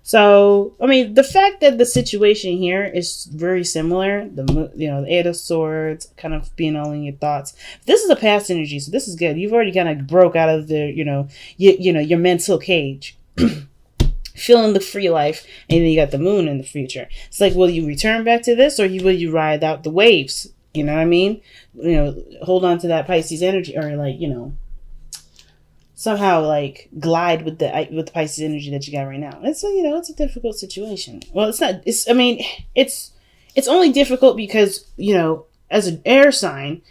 So, I mean, the fact that the situation here is very similar, the Eight of Swords kind of being all in your thoughts. This is a past energy, so this is good. You've already kind of broke out of the, your mental cage, feeling the free life, and then you got the moon in the future. It's like, will you return back to this, or will you ride out the waves? You know what I mean? Hold on to that Pisces energy, or somehow glide with the Pisces energy that you got right now. It's a difficult situation. Well, it's not. It's only difficult because as an air sign,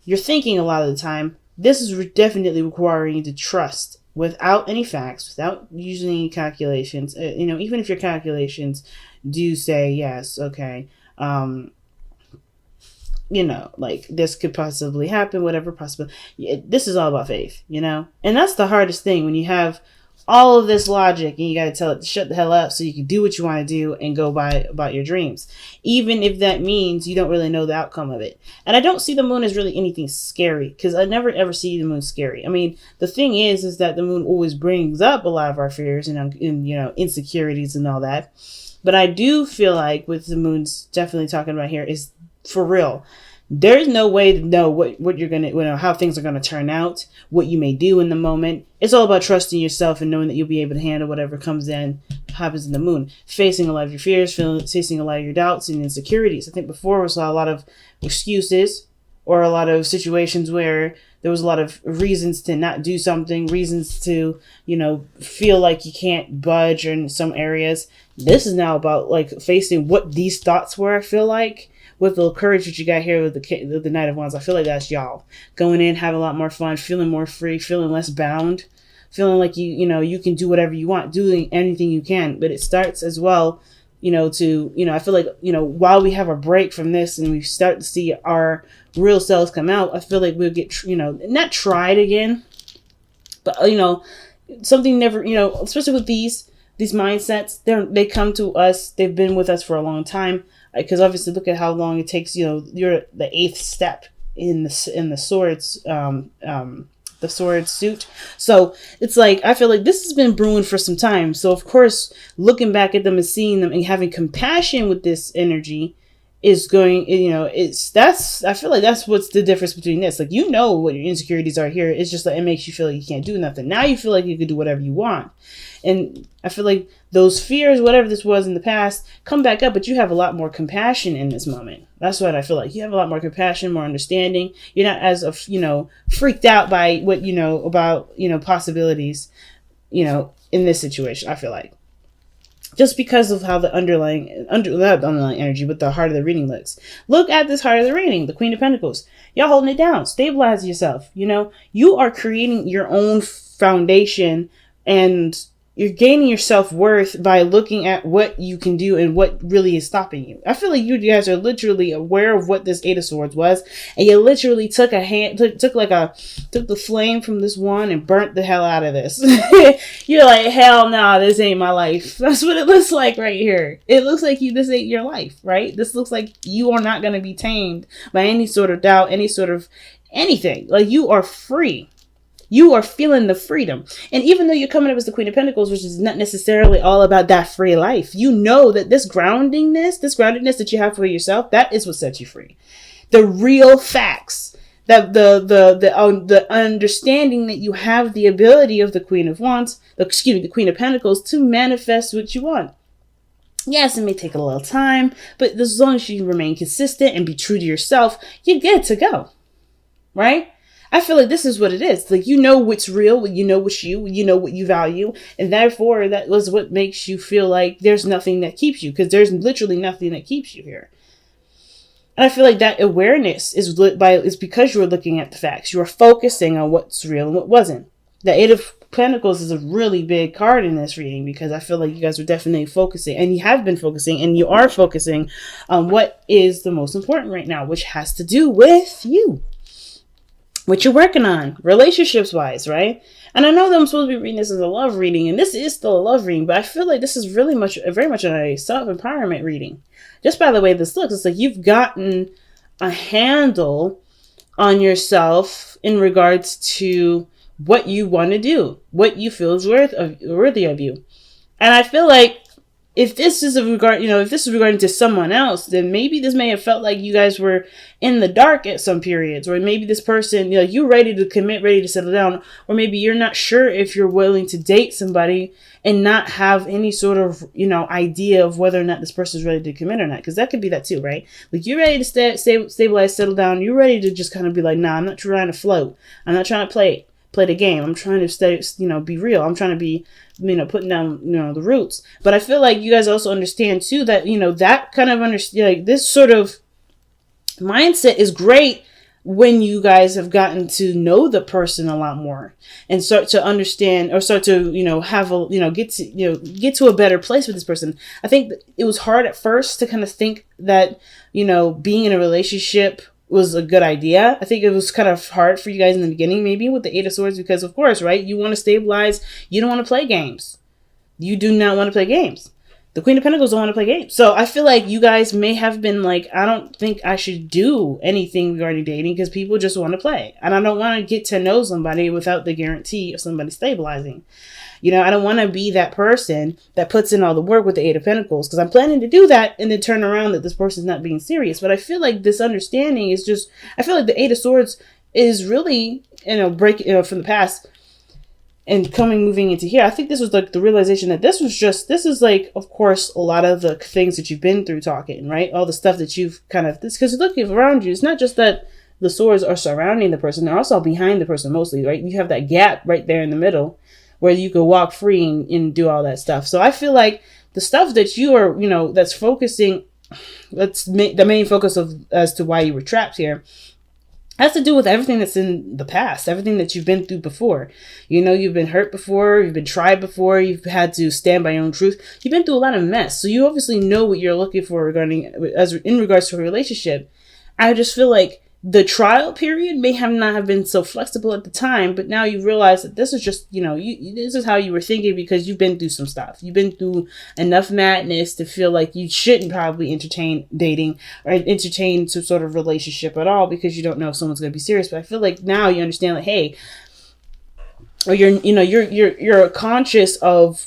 you're thinking a lot of the time. This is definitely requiring you to trust without any facts, without using any calculations. Even if your calculations do say yes, okay. This could possibly happen, whatever possible. This is all about faith, and that's the hardest thing when you have all of this logic and you got to tell it to shut the hell up so you can do what you want to do and go about your dreams, even if that means you don't really know the outcome of it. And I don't see the moon as really anything scary, because I never ever see the moon scary. I mean, the thing is that the moon always brings up a lot of our fears and insecurities and all that. But I do feel like what the moon's definitely talking about here is, for real, there's no way to know what you're gonna, how things are gonna turn out, what you may do in the moment. It's all about trusting yourself and knowing that you'll be able to handle whatever happens in the moon. Facing a lot of your fears, facing a lot of your doubts and insecurities. I think before we saw a lot of excuses, or a lot of situations where there was a lot of reasons to not do something, reasons to, feel like you can't budge in some areas. This is now about facing what these thoughts were, I feel like. With the courage that you got here with the Knight of Wands, I feel like that's y'all. Going in, having a lot more fun, feeling more free, feeling less bound, feeling like you can do whatever you want, doing anything you can. But it starts as well, I feel like, while we have a break from this and we start to see our real selves come out, I feel like we'll get, not tried again, but, something never, especially with these mindsets, they come to us. They've been with us for a long time. Because obviously, look at how long it takes. You're the 8th step in the swords, the sword suit. So it's like, I feel like this has been brewing for some time. So of course, looking back at them and seeing them and having compassion with this energy is going. I feel like that's what's the difference between this. Like, what your insecurities are here. It's just like, it makes you feel like you can't do nothing. Now you feel like you can do whatever you want. And I feel like those fears, whatever this was in the past, come back up, but you have a lot more compassion in this moment. That's what I feel like. You have a lot more compassion, more understanding. You're not as, freaked out by what, about, possibilities, in this situation, I feel like. Just because of how the not underlying energy, but the heart of the reading looks. Look at this heart of the reading, the Queen of Pentacles. Y'all holding it down. Stabilize yourself. You are creating your own foundation, and you're gaining your self-worth by looking at what you can do and what really is stopping you. I feel like you guys are literally aware of what this 8 of Swords was, and you literally took the flame from this one and burnt the hell out of this. You're like, hell nah, this ain't my life. That's what it looks like right here. It looks like this ain't your life, right? This looks like you are not going to be tamed by any sort of doubt, any sort of anything. Like, you are free. You are feeling the freedom. And even though you're coming up as the Queen of Pentacles, which is not necessarily all about that free life, that this groundedness that you have for yourself, that is what sets you free. The real facts, that the understanding that you have the ability of the Queen of Pentacles to manifest what you want. Yes, it may take a little time, but as long as you remain consistent and be true to yourself, you're good to go. Right? I feel like this is what it is. Like, what's real, what's what you value. And therefore, that was what makes you feel like there's nothing that keeps you, because there's literally nothing that keeps you here. And I feel like that awareness is because you're looking at the facts. You're focusing on what's real and what wasn't. The 8 of Pentacles is a really big card in this reading, because I feel like you guys are definitely focusing, and you have been focusing, and you are focusing on what is the most important right now, which has to do with you. What you're working on, relationships wise, right? And I know that I'm supposed to be reading this as a love reading, and this is still a love reading, but I feel like this is very much a self-empowerment reading. Just by the way this looks, it's like you've gotten a handle on yourself in regards to what you want to do, what you feel is worthy of you. And I feel like if this is if this is regarding to someone else, then maybe this may have felt like you guys were in the dark at some periods, or maybe this person, you're ready to commit, ready to settle down, or maybe you're not sure if you're willing to date somebody and not have any sort of, idea of whether or not this person is ready to commit or not. Because that could be that too, right? Like, you're ready to stabilize, settle down. You're ready to just kind of be like, nah, I'm not trying to float. I'm not trying to play the game. I'm trying to stay, be real. I'm trying to be, putting down, the roots. But I feel like you guys also understand too that, that kind of like this sort of mindset is great when you guys have gotten to know the person a lot more and start to understand, or start to, have a, get to a better place with this person. I think it was hard at first to kind of think that, being in a relationship was a good idea. I think it was kind of hard for you guys in the beginning, maybe with the Eight of Swords, because of course, right? You want to stabilize. You don't want to play games. You do not want to play games. The Queen of Pentacles don't want to play games. So I feel like you guys may have been like, I don't think I should do anything regarding dating because people just want to play. And I don't want to get to know somebody without the guarantee of somebody stabilizing. I don't want to be that person that puts in all the work with the Eight of Pentacles, because I'm planning to do that and then turn around that this person's not being serious. But I feel like this understanding is just, I feel like the Eight of Swords is really, from the past and moving into here. I think this was like the realization that this is like, of course, a lot of the things that you've been through talking, right? All the stuff that you've kind of, because looking around you, it's not just that the swords are surrounding the person, they're also behind the person mostly, right? You have that gap right there in the middle where you could walk free and do all that stuff. So I feel like the stuff that you are, that's focusing, the main focus of as to why you were trapped here, has to do with everything that's in the past, everything that you've been through before. You've been hurt before, you've been tried before, you've had to stand by your own truth. You've been through a lot of mess. So you obviously know what you're looking for in regards to a relationship. I just feel like the trial period may not have been so flexible at the time, but now you realize that this is just, this is how you were thinking because you've been through some stuff. You've been through enough madness to feel like you shouldn't probably entertain dating or entertain some sort of relationship at all because you don't know if someone's going to be serious. But I feel like now you understand, like, hey, or you're conscious of,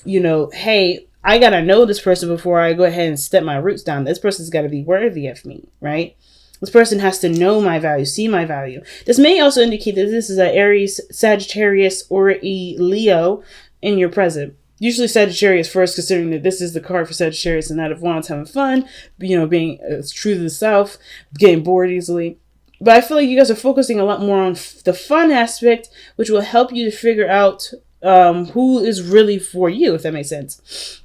hey, I got to know this person before I go ahead and step my roots down. This person's got to be worthy of me, right? This person has to know my value, see my value. This may also indicate that this is an Aries, Sagittarius, or a Leo in your present. Usually Sagittarius first, considering that this is the card for Sagittarius and Knight of Wands, having fun, being true to the self, getting bored easily. But I feel like you guys are focusing a lot more on the fun aspect, which will help you to figure out who is really for you, if that makes sense.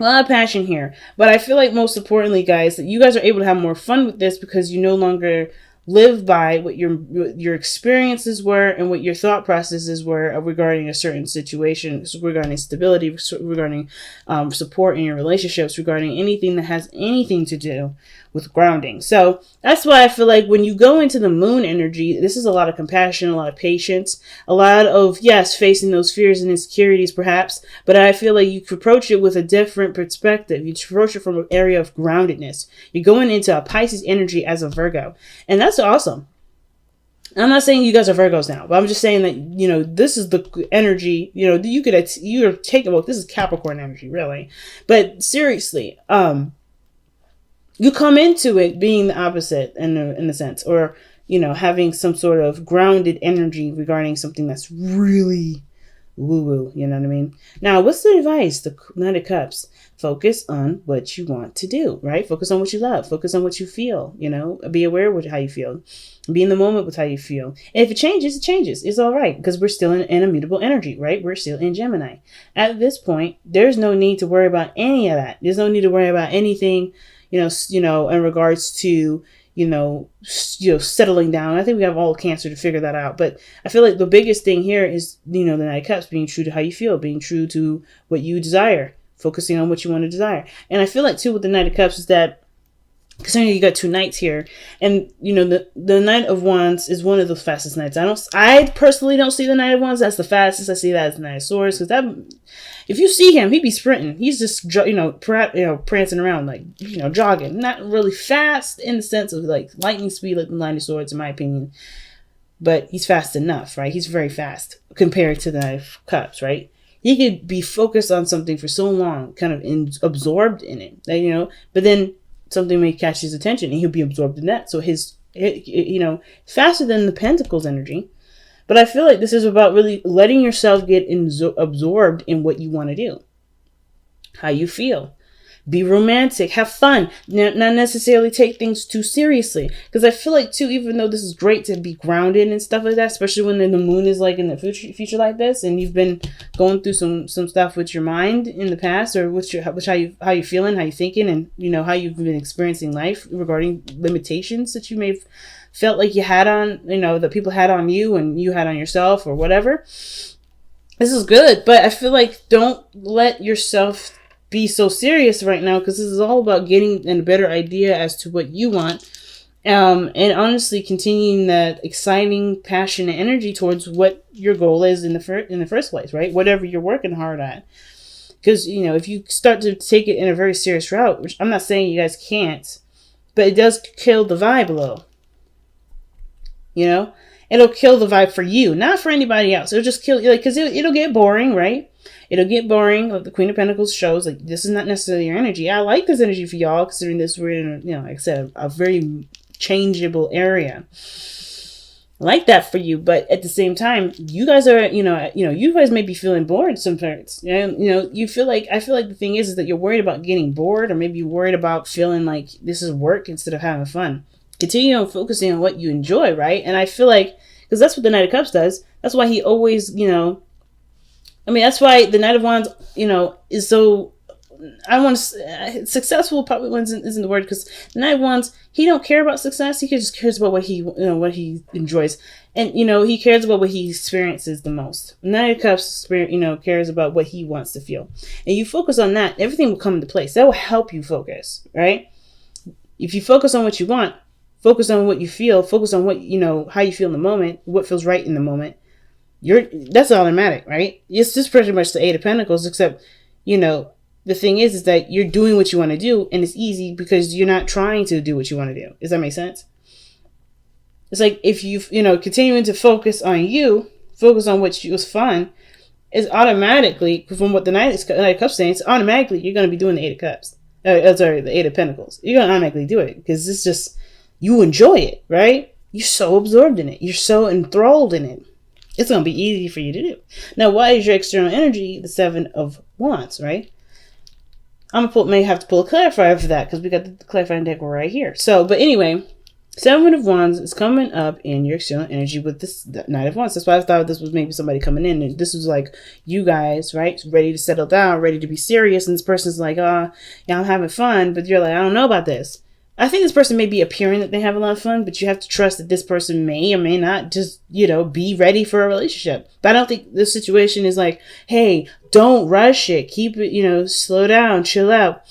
A lot of passion here, but I feel like most importantly, guys, that you guys are able to have more fun with this because you no longer live by what your experiences were and what your thought processes were regarding a certain situation, regarding stability, regarding support in your relationships, regarding anything that has anything to do with grounding. So that's why I feel like when you go into the moon energy, this is a lot of compassion, a lot of patience, a lot of, yes, facing those fears and insecurities perhaps, but I feel like you could approach it with a different perspective. You approach it from an area of groundedness. You're going into a Pisces energy as a Virgo, and that's awesome. I'm not saying you guys are Virgos now, but I'm just saying that, this is the energy, you're taking, well, this is Capricorn energy, really. But seriously, you come into it being the opposite in a sense, or, having some sort of grounded energy regarding something that's really woo-woo, you know what I mean? Now, what's the advice? The Knight of Cups. Focus on what you want to do, right? Focus on what you love. Focus on what you feel, be aware of how you feel. Be in the moment with how you feel. And if it changes, it changes. It's all right because we're still in immutable energy, right? We're still in Gemini. At this point, there's no need to worry about any of that. There's no need to worry about anything, in regards to, settling down. I think we have all Cancer to figure that out. But I feel like the biggest thing here is, the Knight of Cups, being true to how you feel, being true to what you desire, focusing on what you want to desire. And I feel like too with the Knight of Cups is that, considering you got two knights here, and the Knight of Wands is one of the fastest knights. I personally don't see the Knight of Wands as the fastest. I see that as the Knight of Swords, because that, if you see him, he'd be sprinting. He's just prancing around, like jogging. Not really fast in the sense of like lightning speed like the Knight of Swords, in my opinion. But he's fast enough, right? He's very fast compared to the Knight of Cups, right? He could be focused on something for so long, kind of absorbed in it, but then something may catch his attention and he'll be absorbed in that. So faster than the Pentacles energy. But I feel like this is about really letting yourself get absorbed in what you want to do, how you feel. Be romantic, have fun, not necessarily take things too seriously. Because I feel like, too, even though this is great to be grounded and stuff like that, especially when the moon is like in the future like this, and you've been going through some stuff with your mind in the past, or how you feeling, how you thinking, and how you've been experiencing life regarding limitations that you may have felt like you had on, that people had on you and you had on yourself or whatever. This is good, but I feel like don't let yourself be so serious right now, because this is all about getting a better idea as to what you want, and honestly continuing that exciting, passionate energy towards what your goal is in the first place, right? Whatever you're working hard at. Because if you start to take it in a very serious route, which I'm not saying you guys can't, but it does kill the vibe a little. It'll kill the vibe for you, not for anybody else. It'll just kill you, because it'll get boring, right? It'll get boring. Like the Queen of Pentacles shows, like, this is not necessarily your energy. I like this energy for y'all, considering this we're in, like I said, a very changeable area. I like that for you, but at the same time, you guys are, you guys may be feeling bored sometimes. You feel like, I feel like the thing is that you're worried about getting bored, or maybe you're worried about feeling like this is work instead of having fun. Continue on focusing on what you enjoy, right? And I feel like, because that's what the Knight of Cups does. That's why he always, that's why the Knight of Wands, is so, successful probably isn't the word, because the Knight of Wands, he don't care about success. He just cares about what he enjoys. And, he cares about what he experiences the most. The Knight of Cups, cares about what he wants to feel. And you focus on that, everything will come into place. That will help you focus, right? If you focus on what you want, focus on what you feel, focus on what, how you feel in the moment, what feels right in the moment. That's automatic, right? It's just pretty much the Eight of Pentacles, except, the thing is that you're doing what you want to do, and it's easy because you're not trying to do what you want to do. Does that make sense? It's like if you, continuing to focus on what was fun, is automatically, from what the Knight of Cups saying, it's automatically you're going to be doing the Eight of Cups. The Eight of Pentacles. You're going to automatically do it because it's just, you enjoy it, right? You're so absorbed in it. You're so enthralled in it. It's going to be easy for you to do. Now, why is your external energy the Seven of Wands, right? May have to pull a clarifier for that, because we got the clarifying deck right here. So, but anyway, Seven of Wands is coming up in your external energy with this Knight of Wands. That's why I thought this was maybe somebody coming in, and this was like you guys, right? Ready to settle down, ready to be serious, and this person's like, yeah, I'm having fun, but you're like, I don't know about this. I think this person may be appearing that they have a lot of fun, but you have to trust that this person may or may not just, be ready for a relationship. But I don't think this situation is like, hey, don't rush it. Keep it, slow down, chill out.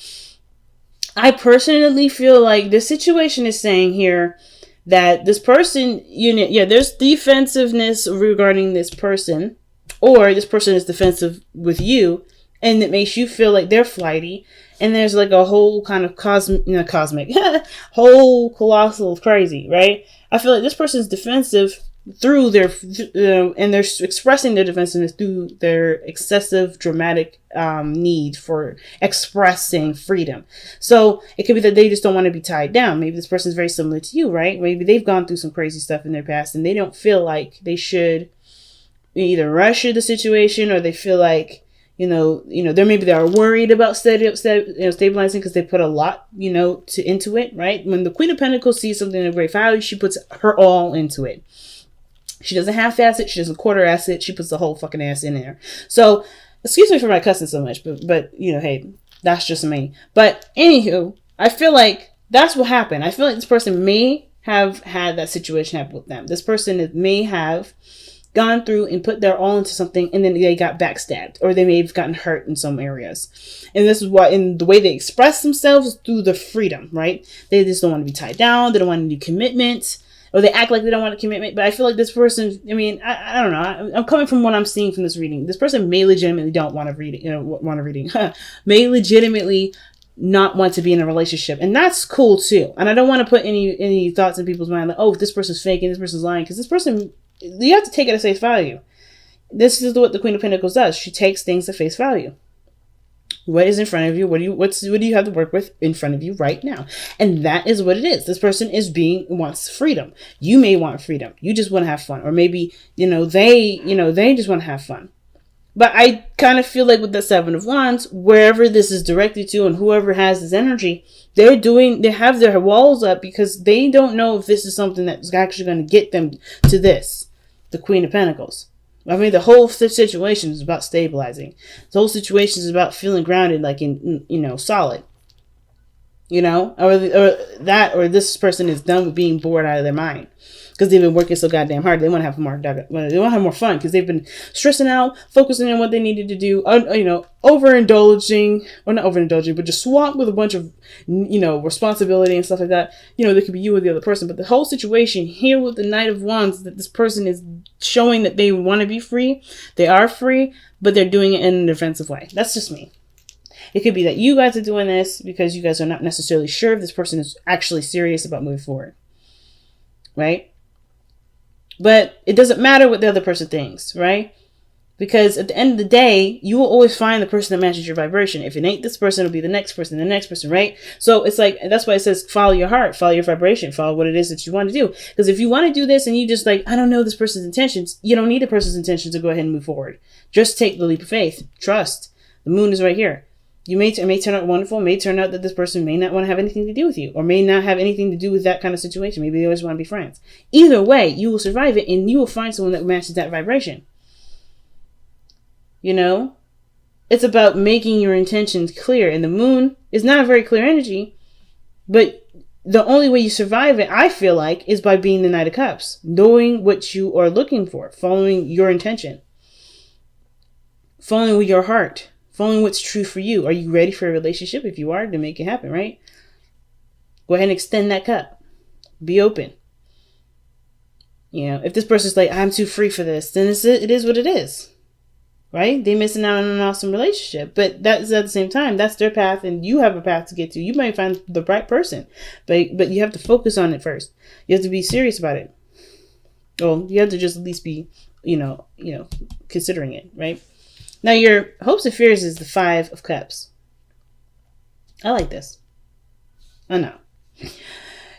I personally feel like this situation is saying here that this person, there's defensive-ness regarding this person, or this person is defensive with you, and it makes you feel like they're flighty. And there's like a whole kind of cosmic, whole colossal crazy, right? I feel like this person's defensive through their, and they're expressing their defensiveness through their excessive dramatic need for expressing freedom. So it could be that they just don't want to be tied down. Maybe this person's very similar to you, right? Maybe they've gone through some crazy stuff in their past and they don't feel like they should either rush the situation, or they feel like, they are worried about stabilizing because they put a lot, into it, right? When the Queen of Pentacles sees something of great value, she puts her all into it. She doesn't half-ass it. She doesn't quarter-ass it. She puts the whole fucking ass in there. So, excuse me for my cussing so much, but hey, that's just me. But anywho, I feel like that's what happened. I feel like this person may have had that situation happen with them. This person may have gone through and put their all into something, and then they got backstabbed, or they may have gotten hurt in some areas. And this is why, in the way they express themselves, is through the freedom, right? They just don't want to be tied down. They don't want to do commitment, or they act like they don't want a commitment. But I feel like this person, I don't know. I'm coming from what I'm seeing from this reading. This person may legitimately don't want to read it, may legitimately not want to be in a relationship, and that's cool too. And I don't want to put any thoughts in people's mind like, oh, this person's faking, this person's lying, because this person, you have to take it at face value. This is what the Queen of Pentacles does. She takes things at face value. What is in front of you? What do you have to work with in front of you right now? And that is what it is. This person wants freedom. You may want freedom. You just want to have fun. Or maybe, they just want to have fun. But I kind of feel like with the Seven of Wands, wherever this is directed to and whoever has this energy, they have their walls up because they don't know if this is something that's actually going to get them to this, the Queen of Pentacles. I mean, the whole situation is about stabilizing. The whole situation is about feeling grounded, like in, solid. Or this person is done with being bored out of their mind because they've been working so goddamn hard. They want to have more. They want to have more fun because they've been stressing out, focusing on what they needed to do. Overindulging, or not overindulging, but just swamped with a bunch of responsibility and stuff like that. There could be you or the other person, but the whole situation here with the Knight of Wands, that this person is showing that they want to be free. They are free, but they're doing it in a defensive way. That's just me. It could be that you guys are doing this because you guys are not necessarily sure if this person is actually serious about moving forward. Right? But it doesn't matter what the other person thinks, right? Because at the end of the day, you will always find the person that matches your vibration. If it ain't this person, it'll be the next person, right? So it's like, that's why it says follow your heart, follow your vibration, follow what it is that you want to do. Because if you want to do this and you just I don't know this person's intentions, you don't need a person's intentions to go ahead and move forward. Just take the leap of faith. Trust. The moon is right here. It may turn out wonderful. It may turn out that this person may not want to have anything to do with you, or may not have anything to do with that kind of situation. Maybe they always want to be friends. Either way, you will survive it, and you will find someone that matches that vibration. It's about making your intentions clear. And the moon is not a very clear energy, but the only way you survive it, I feel like, is by being the Knight of Cups, knowing what you are looking for, following your intention, following with your heart. Following what's true for you. Are you ready for a relationship? If you are, then make it happen, right? Go ahead and extend that cup. Be open. If this person's like, I'm too free for this, then it is what it is. Right? They're missing out on an awesome relationship. But that's at the same time, that's their path and you have a path to get to. You might find the right person. But you have to focus on it first. You have to be serious about it. Well, you have to just at least be, considering it, right? Now, your hopes and fears is the Five of Cups. I like this. I know.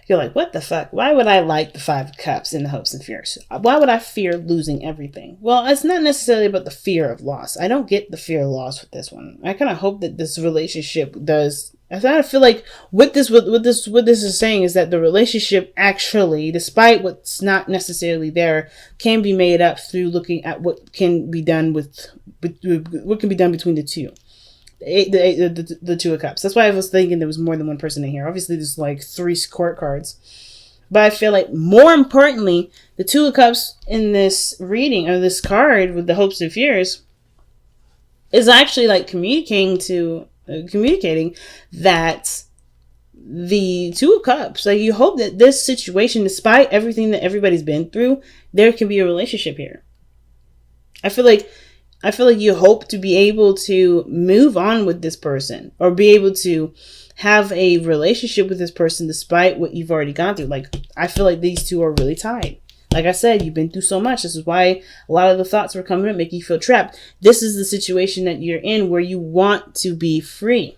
You're like, what the fuck? Why would I like the Five of Cups in the hopes and fears? Why would I fear losing everything? Well, it's not necessarily about the fear of loss. I don't get the fear of loss with this one. I kind of hope that this relationship does. I kind of feel like what this is saying is that the relationship actually, despite what's not necessarily there, can be made up through looking at what can be done between the two. The Two of Cups. That's why I was thinking there was more than one person in here. Obviously, there's like 3 court cards. But I feel like more importantly, the Two of Cups in this reading, or this card with the hopes and fears, is actually like communicating that the Two of Cups, like you hope that this situation, despite everything that everybody's been through, there can be a relationship here. I feel like you hope to be able to move on with this person or be able to have a relationship with this person despite what you've already gone through. Like, I feel like these two are really tied. Like I said, you've been through so much. This is why a lot of the thoughts were coming up, making you feel trapped. This is the situation that you're in where you want to be free,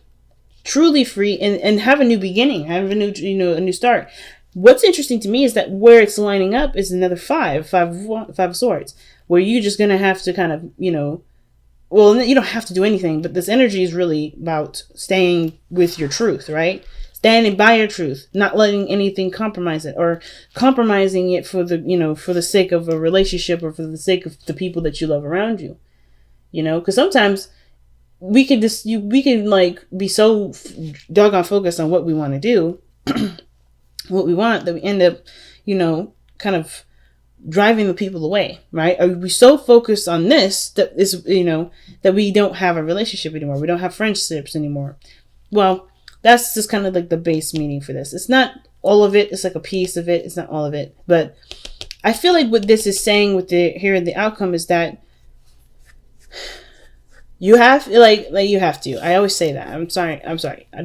truly free, and have a new beginning, have a new start. What's interesting to me is that where it's lining up is another five of swords, where you're just going to have to kind of, well, you don't have to do anything, but this energy is really about staying with your truth, right? Standing by your truth, not letting anything compromise it, or compromising it for the sake of a relationship or for the sake of the people that you love around you. Because sometimes we can be so doggone focused on what we want to do, what we want, that we end up, kind of driving the people away, right? Are we so focused on this that is, that we don't have a relationship anymore? We don't have friendships anymore. Well, that's just kind of like the base meaning for this. It's not all of it. It's like a piece of it. It's not all of it. But I feel like what this is saying with the outcome is that you have you have to. I always say that. I'm sorry.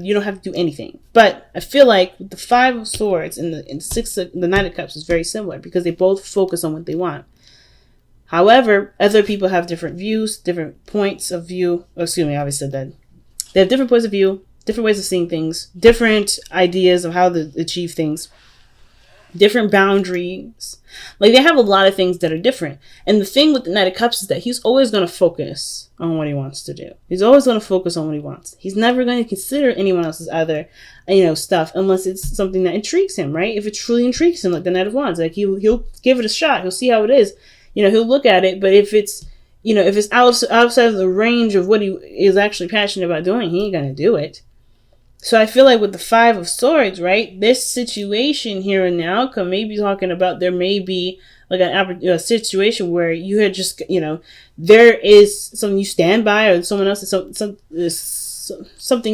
You don't have to do anything. But I feel like with the Five of Swords and the Knight of Cups is very similar because they both focus on what they want. However, other people have different views, different points of view. Oh, excuse me, I always said that. They have different points of view, different ways of seeing things, different ideas of how to achieve things, different boundaries. Like, they have a lot of things that are different. And the thing with the Knight of Cups is that he's always going to focus on what he wants to do. He's always going to focus on what he wants. He's never going to consider anyone else's other, stuff unless it's something that intrigues him, right? If it truly intrigues him, like the Knight of Wands, like he'll give it a shot. He'll see how it is. He'll look at it. But if it's outside of the range of what he is actually passionate about doing, he ain't going to do it. So I feel like with the Five of Swords, right, this situation here and now could maybe talking about there may be like a situation where you had just, there is something you stand by, or someone else something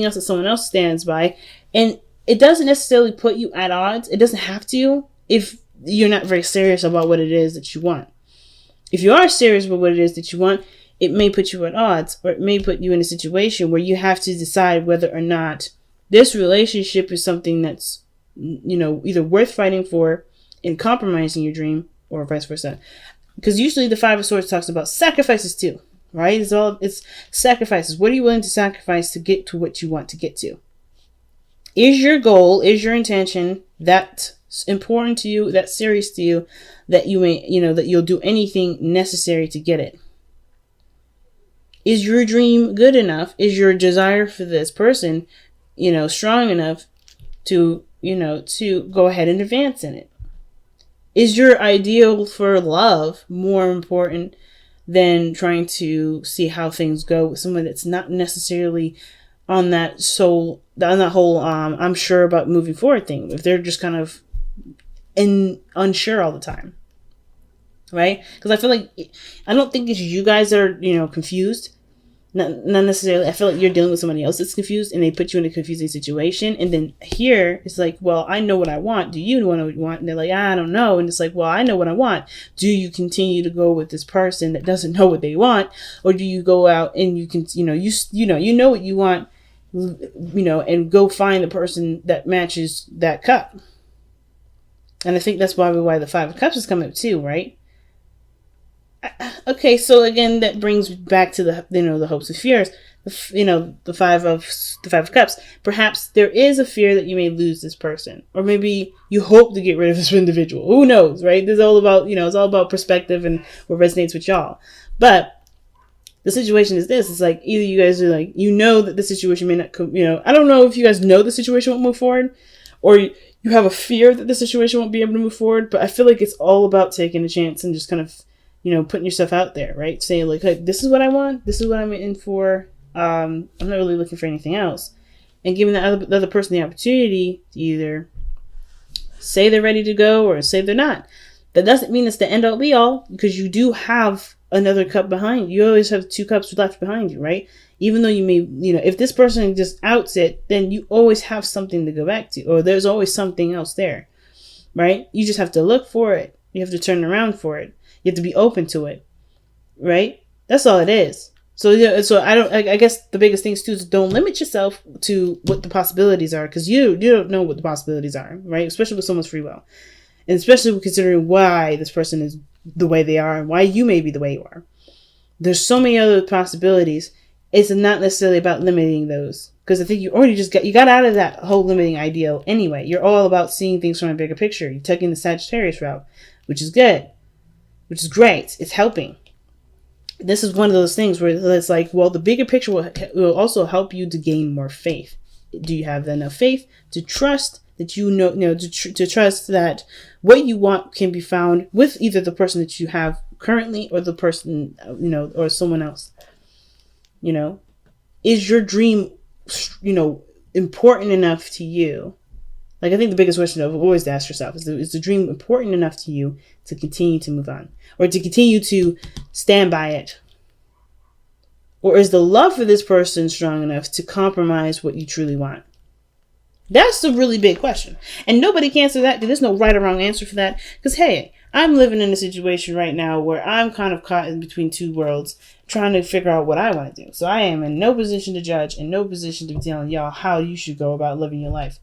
else that someone else stands by, and it doesn't necessarily put you at odds. It doesn't have to if you're not very serious about what it is that you want. If you are serious about what it is that you want, it may put you at odds, or it may put you in a situation where you have to decide whether or not this relationship is something that's, either worth fighting for and compromising your dream, or vice versa. Because usually the Five of Swords talks about sacrifices too, right? It's sacrifices. What are you willing to sacrifice to get to what you want to get to? Is your goal, is your intention that important to you, that serious to you, that you may, that you'll do anything necessary to get it? Is your dream good enough? Is your desire for this person, strong enough to, to go ahead and advance in it? Is your ideal for love more important than trying to see how things go with someone that's not necessarily on that whole I'm sure about moving forward thing? If they're just kind of unsure all the time, right? Because I feel like, I don't think it's you guys that are, confused. Not necessarily. I feel like you're dealing with somebody else that's confused, and they put you in a confusing situation. And then here, it's like, well, I know what I want. Do you know what I want? And they're like, I don't know. And it's like, well, I know what I want. Do you continue to go with this person that doesn't know what they want, or do you go out and you can, you know what you want, and go find the person that matches that cup? And I think that's why the Five of Cups is coming up too, right? Okay, so again, that brings back to the hopes and fears. The five of Cups. Perhaps there is a fear that you may lose this person, or maybe you hope to get rid of this individual. Who knows, right? This is all about, it's all about perspective and what resonates with y'all. But the situation is this: it's like either you guys are like, that the situation may not come. I don't know if you guys know the situation won't move forward, or you have a fear that the situation won't be able to move forward. But I feel like it's all about taking a chance and just kind of, putting yourself out there, right? Saying like, hey, this is what I want. This is what I'm in for. I'm not really looking for anything else. And giving the other person the opportunity to either say they're ready to go or say they're not. That doesn't mean it's the end all be all, because you do have another cup behind you. You always have two cups left behind you, right? Even though you may, if this person just outs it, then you always have something to go back to, or there's always something else there, right? You just have to look for it. You have to turn around for it. You have to be open to it, right? That's all it is. So I guess the biggest things too is don't limit yourself to what the possibilities are, because you don't know what the possibilities are, right? Especially with someone's free will, and especially considering why this person is the way they are and why you may be the way you are. There's so many other possibilities. It's not necessarily about limiting those, because I think you already you got out of that whole limiting ideal anyway. You're all about seeing things from a bigger picture. You're taking the Sagittarius route, which is good. Which is great. It's helping. This is one of those things where it's like, well, the bigger picture will also help you to gain more faith. Do you have enough faith to trust that to trust that what you want can be found with either the person that you have currently or the person, or someone else? Is your dream, important enough to you? Like, I think the biggest question I've always asked yourself is the dream important enough to you to continue to move on, or to continue to stand by it? Or is the love for this person strong enough to compromise what you truly want? That's a really big question. And nobody can answer that, because there's no right or wrong answer for that. Because, hey, I'm living in a situation right now where I'm kind of caught in between two worlds, trying to figure out what I want to do. So I am in no position to judge, and no position to be telling y'all how you should go about living your life.